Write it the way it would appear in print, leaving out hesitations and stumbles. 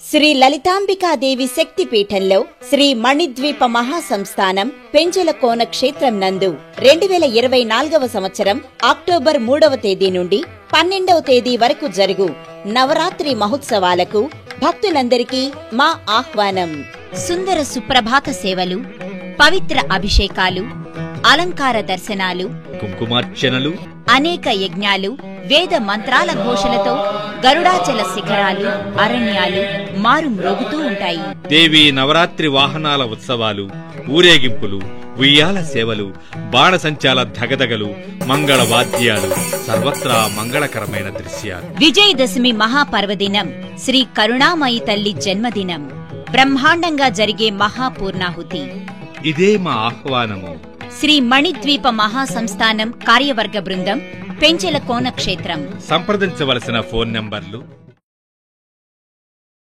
శ్రీ లలితాంబికాదేవి శక్తిపీఠంలో శ్రీ మణిద్వీప మహాసంస్థానం పెంచలకోన క్షేత్రం నందు 2024వ సంవత్సరం అక్టోబర్ 3వ తేదీ నుండి 12వ తేదీ వరకు జరుగు నవరాత్రి మహోత్సవాలకు భక్తులందరికీ మా ఆహ్వానం. సుందర సుప్రభాత సేవలు, పవిత్ర అభిషేకాలు, అలంకార దర్శనాలు, కుంకుమార్చనలు, అనేక యజ్ఞాలు, వేద మంత్రాల ఘోషలతో గరుడాచల శిఖరాలు, అరణ్యాలు మారుమ్రోగుతూ ఉంటాయి. దేవీ నవరాత్రి వాహనాల ఉత్సవాలు, ఊరేగింపులు, ఉయ్యాల సేవలు, బాణసంచాల ధగధగలు, మంగళ వాద్యాలు, సర్వత్రా మంగళకరమైన దృశ్యాలు. విజయదశమి మహాపర్వదినం శ్రీ కరుణామయి తల్లి జన్మదినం. బ్రహ్మాండంగా జరిగే మహాపూర్ణాహుతి. ఇదే మా ఆహ్వానము. శ్రీ మణిద్వీప మహాసంస్థానం కార్యవర్గ బృందం, పెంచలకోన క్షేత్రం. సంప్రదించవలసిన ఫోన్ నంబర్లు